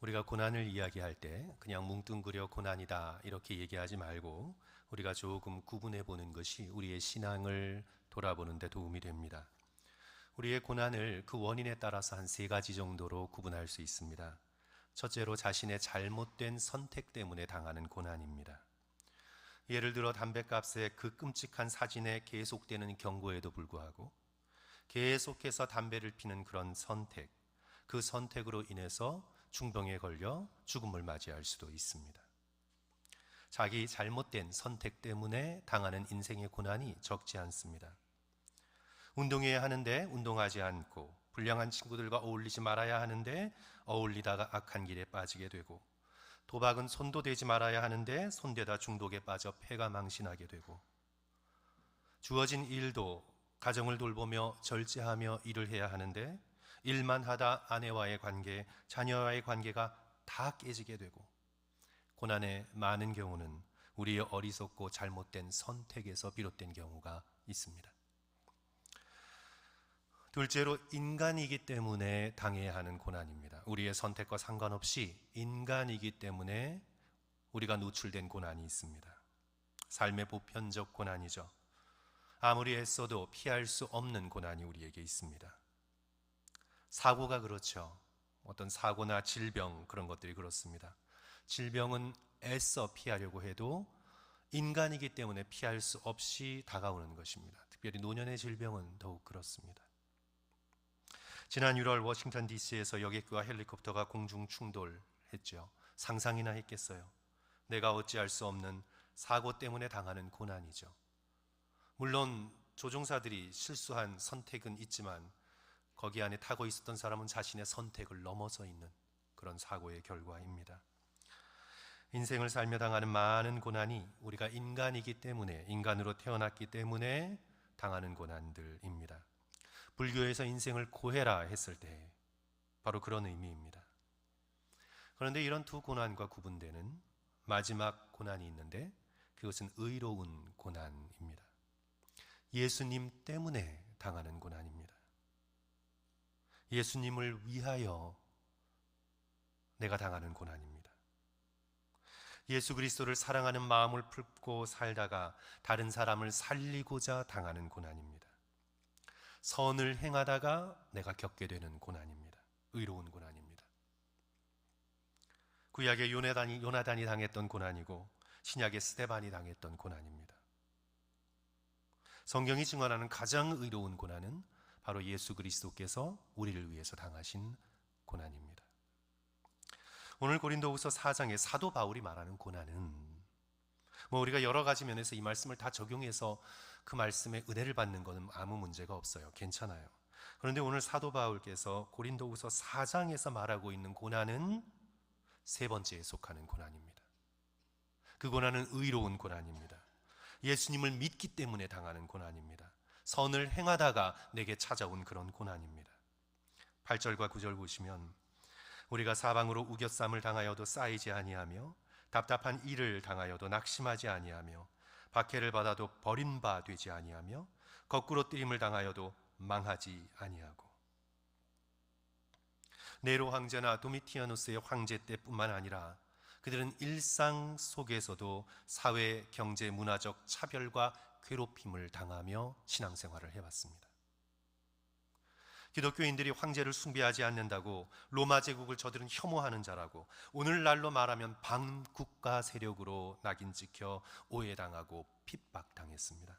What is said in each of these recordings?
우리가 고난을 이야기할 때 그냥 뭉뚱그려 고난이다 이렇게 얘기하지 말고 우리가 조금 구분해 보는 것이 우리의 신앙을 돌아보는 데 도움이 됩니다. 우리의 고난을 그 원인에 따라서 한 세 가지 정도로 구분할 수 있습니다. 첫째로 자신의 잘못된 선택 때문에 당하는 고난입니다. 예를 들어 담뱃값의 그 끔찍한 사진에 계속되는 경고에도 불구하고 계속해서 담배를 피는 그런 선택, 그 선택으로 인해서 중병에 걸려 죽음을 맞이할 수도 있습니다. 자기 잘못된 선택 때문에 당하는 인생의 고난이 적지 않습니다. 운동해야 하는데 운동하지 않고, 불량한 친구들과 어울리지 말아야 하는데 어울리다가 악한 길에 빠지게 되고, 도박은 손도 대지 말아야 하는데 손대다 중독에 빠져 폐가 망신하게 되고, 주어진 일도 가정을 돌보며 절제하며 일을 해야 하는데 일만 하다 아내와의 관계, 자녀와의 관계가 다 깨지게 되고, 고난의 많은 경우는 우리의 어리석고 잘못된 선택에서 비롯된 경우가 있습니다. 둘째로 인간이기 때문에 당해야 하는 고난입니다. 우리의 선택과 상관없이 인간이기 때문에 우리가 노출된 고난이 있습니다. 삶의 보편적 고난이죠. 아무리 애써도 피할 수 없는 고난이 우리에게 있습니다. 사고가 그렇죠. 어떤 사고나 질병, 그런 것들이 그렇습니다. 질병은 애써 피하려고 해도 인간이기 때문에 피할 수 없이 다가오는 것입니다. 특별히 노년의 질병은 더욱 그렇습니다. 지난 6월 워싱턴 DC에서 여객기와 헬리콥터가 공중 충돌했죠. 상상이나 했겠어요. 내가 어찌할 수 없는 사고 때문에 당하는 고난이죠. 물론 조종사들이 실수한 선택은 있지만 거기 안에 타고 있었던 사람은 자신의 선택을 넘어서 있는 그런 사고의 결과입니다. 인생을 살며 당하는 많은 고난이 우리가 인간이기 때문에, 인간으로 태어났기 때문에 당하는 고난들입니다. 불교에서 인생을 고해라 했을 때 바로 그런 의미입니다. 그런데 이런 두 고난과 구분되는 마지막 고난이 있는데 그것은 의로운 고난입니다. 예수님 때문에 당하는 고난입니다. 예수님을 위하여 내가 당하는 고난입니다. 예수 그리스도를 사랑하는 마음을 품고 살다가 다른 사람을 살리고자 당하는 고난입니다. 선을 행하다가 내가 겪게 되는 고난입니다. 의로운 고난입니다. 구약의 요나단이 당했던 고난이고 신약의 스데반이 당했던 고난입니다. 성경이 증언하는 가장 의로운 고난은 바로 예수 그리스도께서 우리를 위해서 당하신 고난입니다. 오늘 고린도후서 4장에 사도 바울이 말하는 고난은 우리가 여러 가지 면에서 이 말씀을 다 적용해서 그 말씀에 은혜를 받는 것은 아무 문제가 없어요. 괜찮아요. 그런데 오늘 사도 바울께서 고린도후서 4장에서 말하고 있는 고난은 세 번째에 속하는 고난입니다. 그 고난은 의로운 고난입니다. 예수님을 믿기 때문에 당하는 고난입니다. 선을 행하다가 내게 찾아온 그런 고난입니다. 8절과 9절 보시면 우리가 사방으로 우겨쌈을 당하여도 쌓이지 아니하며 답답한 일을 당하여도 낙심하지 아니하며 박해를 받아도 버린 바 되지 아니하며 거꾸로 뜨림을 당하여도 망하지 아니하고, 네로 황제나 도미티아누스의 황제 때뿐만 아니라 그들은 일상 속에서도 사회, 경제, 문화적 차별과 괴롭힘을 당하며 신앙생활을 해왔습니다. 기독교인들이 황제를 숭배하지 않는다고 로마 제국을 저들은 혐오하는 자라고, 오늘날로 말하면 반국가 세력으로 낙인 찍혀 오해당하고 핍박당했습니다.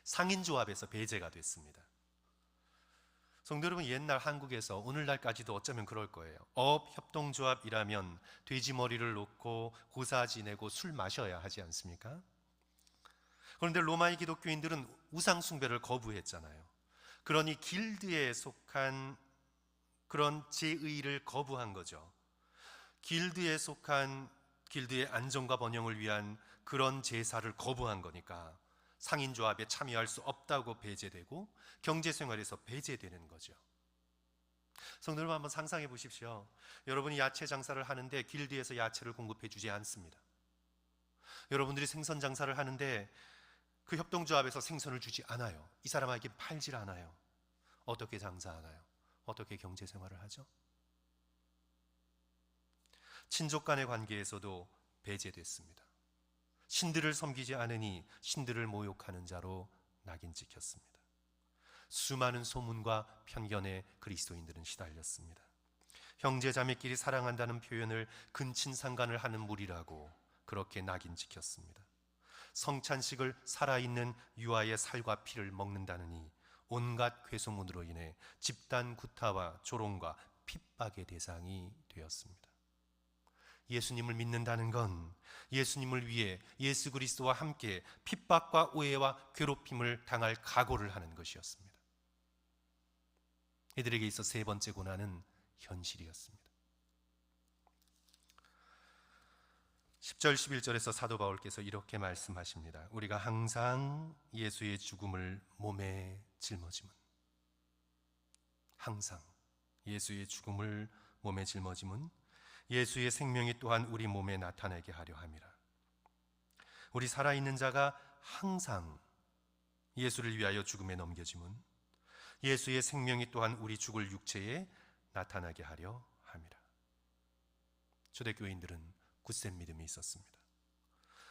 상인조합에서 배제가 됐습니다. 성도 여러분, 옛날 한국에서 오늘날까지도 어쩌면 그럴 거예요. 업협동조합이라면 돼지 머리를 놓고 고사 지내고 술 마셔야 하지 않습니까? 그런데 로마의 기독교인들은 우상 숭배를 거부했잖아요. 그러니 길드에 속한 그런 제의를 거부한 거죠. 길드에 속한, 길드의 안정과 번영을 위한 그런 제사를 거부한 거니까 상인조합에 참여할 수 없다고 배제되고 경제생활에서 배제되는 거죠. 성도 여러분, 한번 상상해 보십시오. 여러분이 야채 장사를 하는데 길드에서 야채를 공급해 주지 않습니다. 여러분들이 생선 장사를 하는데 그 협동조합에서 생선을 주지 않아요. 이 사람에게 팔질 않아요. 어떻게 장사하나요? 어떻게 경제생활을 하죠? 친족 간의 관계에서도 배제됐습니다. 신들을 섬기지 않으니 신들을 모욕하는 자로 낙인 찍혔습니다. 수많은 소문과 편견에 그리스도인들은 시달렸습니다. 형제 자매끼리 사랑한다는 표현을 근친상간을 하는 무리라고 그렇게 낙인 찍혔습니다. 성찬식을 살아있는 유아의 살과 피를 먹는다느니 온갖 괴소문으로 인해 집단 구타와 조롱과 핍박의 대상이 되었습니다. 예수님을 믿는다는 건 예수님을 위해 예수 그리스도와 함께 핍박과 오해와 괴롭힘을 당할 각오를 하는 것이었습니다. 이들에게 있어 세 번째 고난은 현실이었습니다. 10절 11절에서 사도 바울께서 이렇게 말씀하십니다. 우리가 항상 예수의 죽음을 몸에 짊어짐은, 항상 예수의 죽음을 몸에 짊어짐은 예수의 생명이 또한 우리 몸에 나타나게 하려 함이라. 우리 살아있는 자가 항상 예수를 위하여 죽음에 넘겨짐은 예수의 생명이 또한 우리 죽을 육체에 나타나게 하려 함이라. 초대교인들은 굳센 믿음이 있었습니다.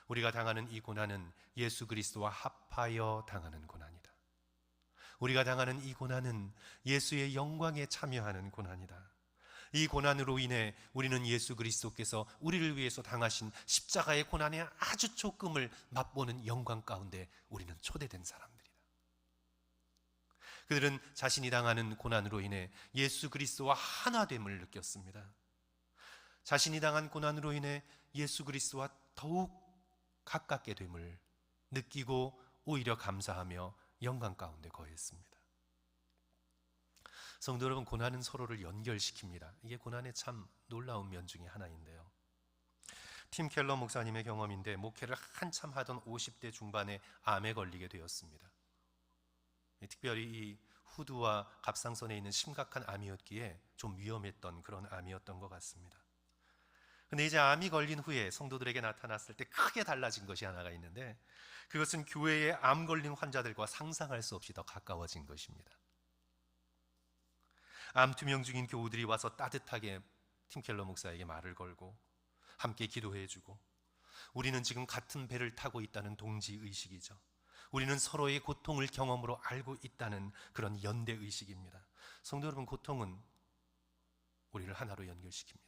우리가 당하는 이 고난은 예수 그리스도와 합하여 당하는 고난이다. 우리가 당하는 이 고난은 예수의 영광에 참여하는 고난이다. 이 고난으로 인해 우리는 예수 그리스도께서 우리를 위해서 당하신 십자가의 고난의 아주 조금을 맛보는 영광 가운데 우리는 초대된 사람들이다. 그들은 자신이 당하는 고난으로 인해 예수 그리스도와 하나됨을 느꼈습니다. 자신이 당한 고난으로 인해 예수 그리스도와 더욱 가깝게 됨을 느끼고 오히려 감사하며 영광 가운데 거했습니다. 성도 여러분, 고난은 서로를 연결시킵니다. 이게 고난의 참 놀라운 면 중에 하나인데요. 팀 켈러 목사님의 경험인데 목회를 한참 하던 50대 중반에 암에 걸리게 되었습니다. 특별히 이 후두와 갑상선에 있는 심각한 암이었기에 좀 위험했던 그런 암이었던 것 같습니다. 근데 이제 암이 걸린 후에 성도들에게 나타났을 때 크게 달라진 것이 하나가 있는데, 그것은 교회에 암 걸린 환자들과 상상할 수 없이 더 가까워진 것입니다. 암 투명 중인 교우들이 와서 따뜻하게 팀 켈러 목사에게 말을 걸고 함께 기도해주고, 우리는 지금 같은 배를 타고 있다는 동지의식이죠. 우리는 서로의 고통을 경험으로 알고 있다는 그런 연대의식입니다. 성도 여러분, 고통은 우리를 하나로 연결시킵니다.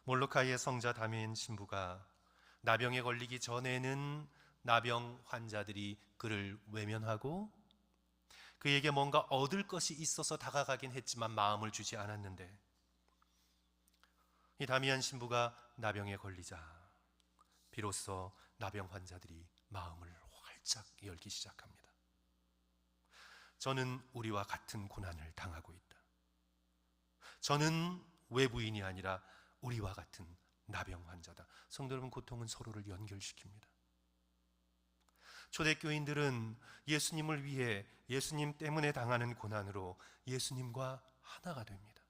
몰로카이의 성자 다메인 신부가 나병에 걸리기 전에는 나병 환자들이 그를 외면하고 그에게 뭔가 얻을 것이 있어서 다가가긴 했지만 마음을 주지 않았는데, 이 다미안 신부가 나병에 걸리자 비로소 나병 환자들이 마음을 활짝 열기 시작합니다. 저는 우리와 같은 고난을 당하고 있다. 저는 외부인이 아니라 우리와 같은 나병 환자다. 성도 여러분, 고통은 서로를 연결시킵니다. 초대교인들은 예수님을 위해 예수님 때문에 당하는 고난으로 예수님과 하나가 됩니다.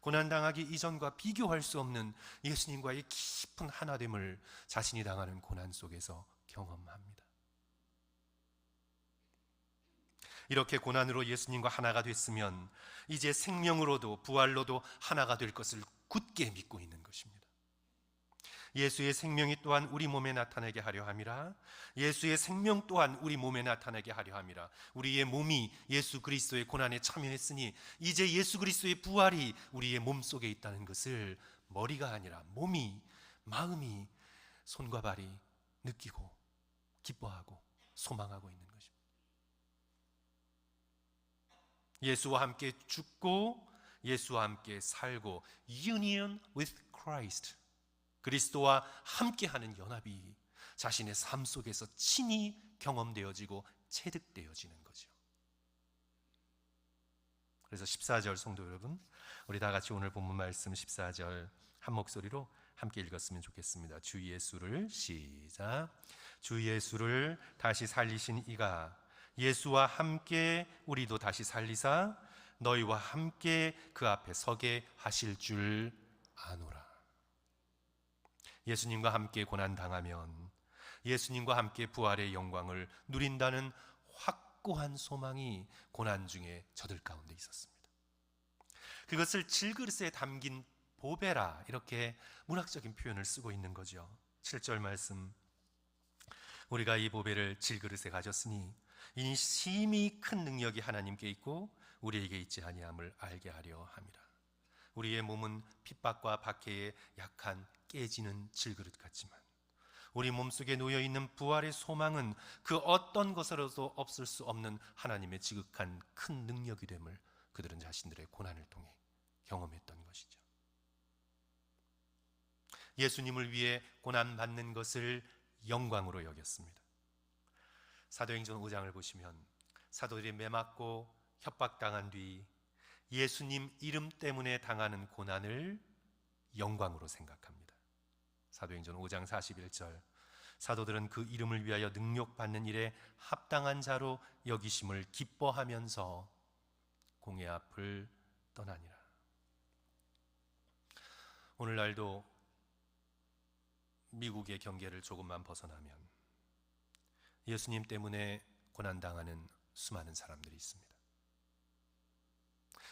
고난당하기 이전과 비교할 수 없는 예수님과의 깊은 하나됨을 자신이 당하는 고난 속에서 경험합니다. 이렇게 고난으로 예수님과 하나가 됐으면 이제 생명으로도 부활로도 하나가 될 것을 굳게 믿고 있는 것입니다. 예수의 생명이 또한 우리 몸에 나타나게 하려 함이라. 예수의 생명 또한 우리 몸에 나타나게 하려 함이라. 우리의 몸이 예수 그리스도의 고난에 참여했으니 이제 예수 그리스도의 부활이 우리의 몸 속에 있다는 것을 머리가 아니라 몸이, 마음이, 손과 발이 느끼고 기뻐하고 소망하고 있는 것입니다. 예수와 함께 죽고 예수와 함께 살고, union with Christ, 그리스도와 함께하는 연합이 자신의 삶 속에서 친히 경험되어지고 체득되어지는 거죠. 그래서 14절 성도 여러분, 우리 다 같이 오늘 본문 말씀 14절 한 목소리로 함께 읽었으면 좋겠습니다. 주 예수를, 시작. 주 예수를 다시 살리신 이가 예수와 함께 우리도 다시 살리사 너희와 함께 그 앞에 서게 하실 줄 아노라. 예수님과 함께 고난당하면 예수님과 함께 부활의 영광을 누린다는 확고한 소망이 고난 중에 저들 가운데 있었습니다. 그것을 질그릇에 담긴 보배라, 이렇게 문학적인 표현을 쓰고 있는 거죠. 7절 말씀, 우리가 이 보배를 질그릇에 가졌으니 이니 심히 큰 능력이 하나님께 있고 우리에게 있지 아니함을 알게 하려 함이라. 우리의 몸은 핍박과 박해에 약한 깨지는 질그릇 같지만 우리 몸속에 놓여있는 부활의 소망은 그 어떤 것으로도 없을 수 없는 하나님의 지극한 큰 능력이 됨을 그들은 자신들의 고난을 통해 경험했던 것이죠. 예수님을 위해 고난받는 것을 영광으로 여겼습니다. 사도행전 5장을 보시면 사도들이 매맞고 협박당한 뒤 예수님 이름 때문에 당하는 고난을 영광으로 생각합니다. 사도행전 5장 41절, 사도들은 그 이름을 위하여 능욕받는 일에 합당한 자로 여기심을 기뻐하면서 공회 앞을 떠나니라. 오늘날도 미국의 경계를 조금만 벗어나면 예수님 때문에 고난당하는 수많은 사람들이 있습니다.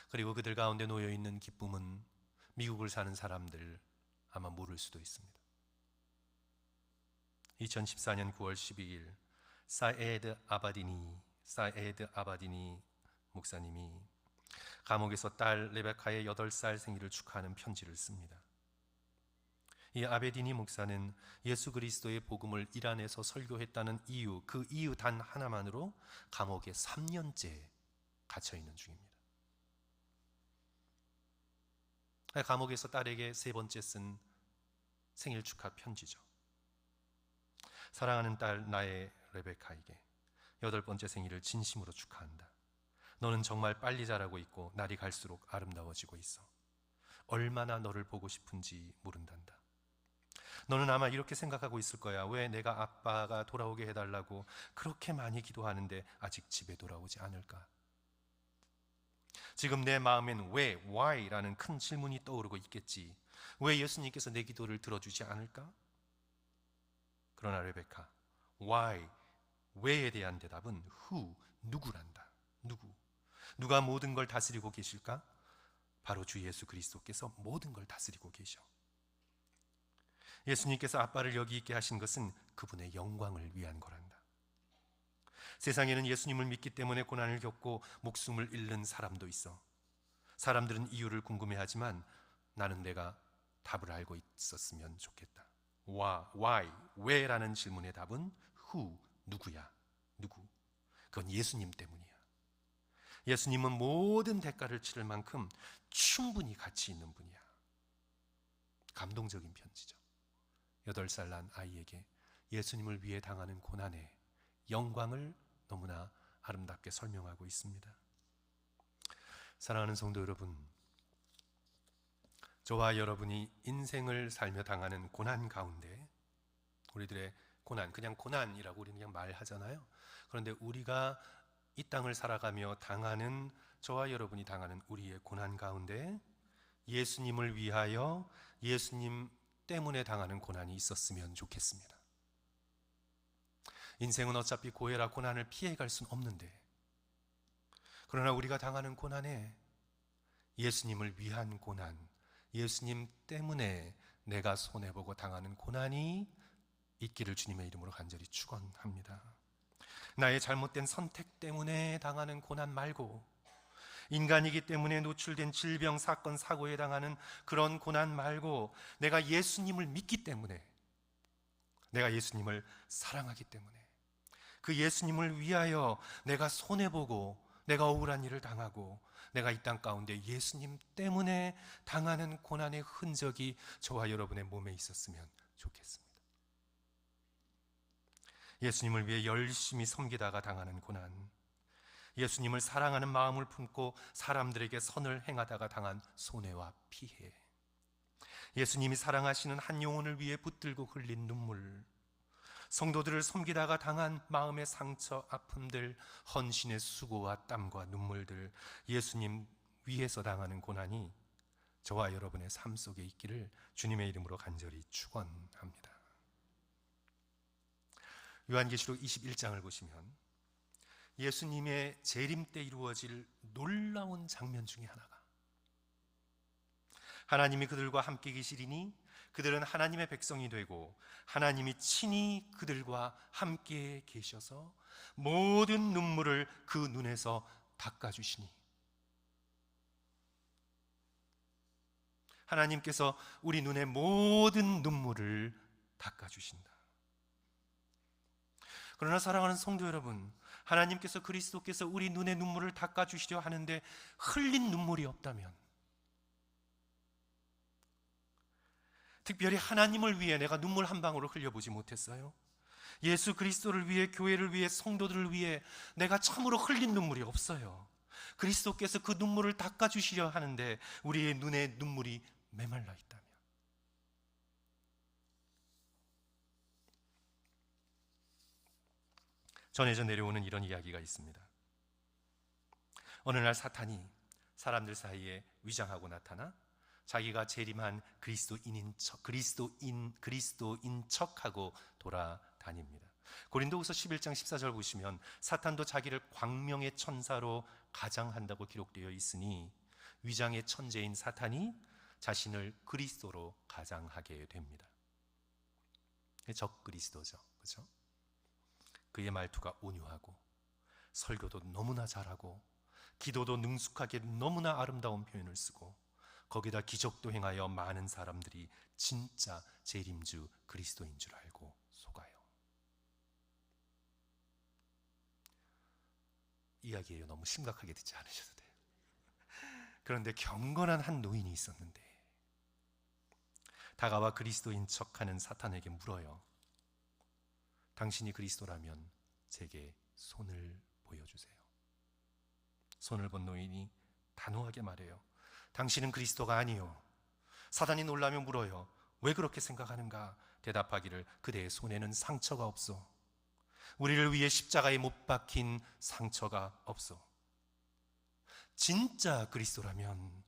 그리고 그들 가운데 놓여있는 기쁨은 미국을 사는 사람들 아마 모를 수도 있습니다. 2014년 9월 12일 사에드 아바디니 목사님이 감옥에서 딸 레베카의 8살 생일을 축하하는 편지를 씁니다. 이 아베디니 목사는 예수 그리스도의 복음을 이란에서 설교했다는 이유, 그 이유 단 하나만으로 감옥에 3년째 갇혀 있는 중입니다. 감옥에서 딸에게 3번째 쓴 생일 축하 편지죠. 사랑하는 딸 나의 레베카에게 8번째 생일을 진심으로 축하한다. 너는 정말 빨리 자라고 있고 날이 갈수록 아름다워지고 있어. 얼마나 너를 보고 싶은지 모른단다. 너는 아마 이렇게 생각하고 있을 거야. 왜 내가 아빠가 돌아오게 해달라고 그렇게 많이 기도하는데 아직 집에 돌아오지 않을까? 지금 내 마음엔 왜, why라는 큰 질문이 떠오르고 있겠지. 왜 예수님께서 내 기도를 들어주지 않을까? 그러나 레베카, why, 왜에 대한 대답은 who, 누구란다. 누가 모든 걸 다스리고 계실까? 바로 주 예수 그리스도께서 모든 걸 다스리고 계셔. 예수님께서 아빠를 여기 있게 하신 것은 그분의 영광을 위한 거란다. 세상에는 예수님을 믿기 때문에 고난을 겪고 목숨을 잃는 사람도 있어. 사람들은 이유를 궁금해하지만 나는 내가 답을 알고 있었으면 좋겠다. why, 왜라는 질문의 답은 who, 누구야, 누구. 그건 예수님 때문이야. 예수님은 모든 대가를 치를 만큼 충분히 가치 있는 분이야. 감동적인 편지죠. 8살 난 아이에게 예수님을 위해 당하는 고난의 영광을 너무나 아름답게 설명하고 있습니다. 사랑하는 성도 여러분, 저와 여러분이 인생을 살며 당하는 고난 가운데 우리들의 고난, 그냥 고난이라고 우리는 그냥 말하잖아요. 그런데 우리가 이 땅을 살아가며 당하는, 저와 여러분이 당하는 우리의 고난 가운데 예수님을 위하여 예수님 때문에 당하는 고난이 있었으면 좋겠습니다. 인생은 어차피 고해라 고난을 피해갈 수는 없는데, 그러나 우리가 당하는 고난에 예수님을 위한 고난, 예수님 때문에 내가 손해보고 당하는 고난이 있기를 주님의 이름으로 간절히 축원합니다. 나의 잘못된 선택 때문에 당하는 고난 말고, 인간이기 때문에 노출된 질병, 사건, 사고에 당하는 그런 고난 말고, 내가 예수님을 믿기 때문에, 내가 예수님을 사랑하기 때문에, 그 예수님을 위하여 내가 손해보고 내가 억울한 일을 당하고 내가 이 땅 가운데 예수님 때문에 당하는 고난의 흔적이 저와 여러분의 몸에 있었으면 좋겠습니다. 예수님을 위해 열심히 섬기다가 당하는 고난, 예수님을 사랑하는 마음을 품고 사람들에게 선을 행하다가 당한 손해와 피해, 예수님이 사랑하시는 한 영혼을 위해 붙들고 흘린 눈물, 성도들을 섬기다가 당한 마음의 상처, 아픔들, 헌신의 수고와 땀과 눈물들, 예수님 위해서 당하는 고난이 저와 여러분의 삶 속에 있기를 주님의 이름으로 간절히 축원합니다. 요한계시록 21장을 보시면 예수님의 재림 때 이루어질 놀라운 장면 중에 하나가 하나님이 그들과 함께 계시리니 그들은 하나님의 백성이 되고 하나님이 친히 그들과 함께 계셔서 모든 눈물을 그 눈에서 닦아주시니. 하나님께서 우리 눈의 모든 눈물을 닦아주신다. 그러나 사랑하는 성도 여러분, 하나님께서 그리스도께서 우리 눈의 눈물을 닦아주시려 하는데 흘린 눈물이 없다면, 특별히 하나님을 위해 내가 눈물 한 방울을 흘려보지 못했어요? 예수 그리스도를 위해, 교회를 위해, 성도들을 위해 내가 참으로 흘린 눈물이 없어요. 그리스도께서 그 눈물을 닦아주시려 하는데 우리의 눈에 눈물이 메말라 있다면, 전해져 내려오는 이런 이야기가 있습니다. 어느 날 사탄이 사람들 사이에 위장하고 나타나 자기가 재림한 그리스도인 척하고 돌아다닙니다. 고린도후서 11장 14절 보시면 사탄도 자기를 광명의 천사로 가장한다고 기록되어 있으니 위장의 천재인 사탄이 자신을 그리스도로 가장하게 됩니다. 적 그리스도죠, 그렇죠? 그의 말투가 온유하고 설교도 너무나 잘하고 기도도 능숙하게 너무나 아름다운 표현을 쓰고 거기다 기적도 행하여 많은 사람들이 진짜 재림주 그리스도인 줄 알고 속아요. 이야기예요. 너무 심각하게 듣지 않으셔도 돼요. 그런데 경건한 한 노인이 있었는데 다가와 그리스도인 척하는 사탄에게 물어요. 당신이 그리스도라면 제게 손을 보여주세요. 손을 본 노인이 단호하게 말해요. 당신은 그리스도가 아니요. 사단이 놀라며 물어요. 왜 그렇게 생각하는가? 대답하기를 그대의 손에는 상처가 없어. 우리를 위해 십자가에 못 박힌 상처가 없어. 진짜 그리스도라면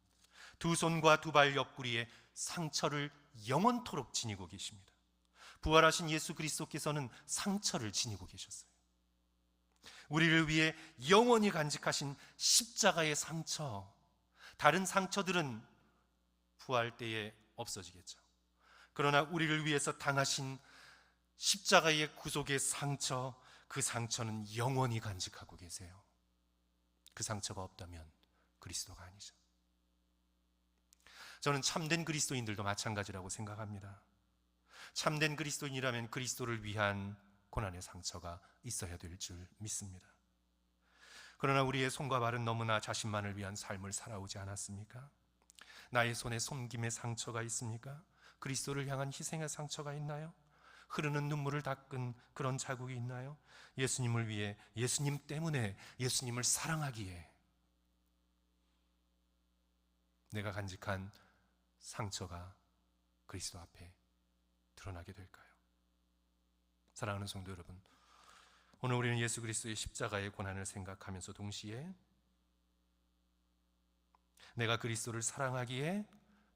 두 손과 두 발 옆구리에 상처를 영원토록 지니고 계십니다. 부활하신 예수 그리스도께서는 상처를 지니고 계셨어요. 우리를 위해 영원히 간직하신 십자가의 상처, 다른 상처들은 부활 때에 없어지겠죠. 그러나 우리를 위해서 당하신 십자가의 구속의 상처, 그 상처는 영원히 간직하고 계세요. 그 상처가 없다면 그리스도가 아니죠. 저는 참된 그리스도인들도 마찬가지라고 생각합니다. 참된 그리스도인이라면 그리스도를 위한 고난의 상처가 있어야 될 줄 믿습니다. 그러나 우리의 손과 발은 너무나 자신만을 위한 삶을 살아오지 않았습니까? 나의 손에 섬김의 상처가 있습니까? 그리스도를 향한 희생의 상처가 있나요? 흐르는 눈물을 닦은 그런 자국이 있나요? 예수님을 위해, 예수님 때문에, 예수님을 사랑하기에 내가 간직한 상처가 그리스도 앞에 드러나게 될까요? 사랑하는 성도 여러분, 오늘 우리는 예수 그리스도의 십자가의 고난을 생각하면서 동시에 내가 그리스도를 사랑하기에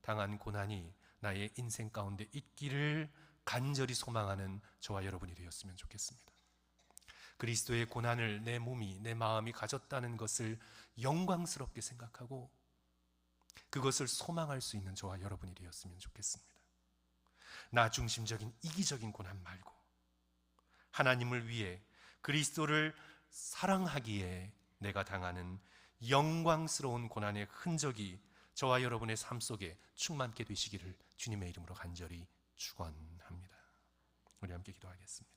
당한 고난이 나의 인생 가운데 있기를 간절히 소망하는 저와 여러분이 되었으면 좋겠습니다. 그리스도의 고난을 내 몸이, 내 마음이 가졌다는 것을 영광스럽게 생각하고 그것을 소망할 수 있는 저와 여러분이 되었으면 좋겠습니다. 나 중심적인 이기적인 고난 말고 하나님을 위해 그리스도를 사랑하기에 내가 당하는 영광스러운 고난의 흔적이 저와 여러분의 삶 속에 충만케 되시기를 주님의 이름으로 간절히 축원합니다. 우리 함께 기도하겠습니다.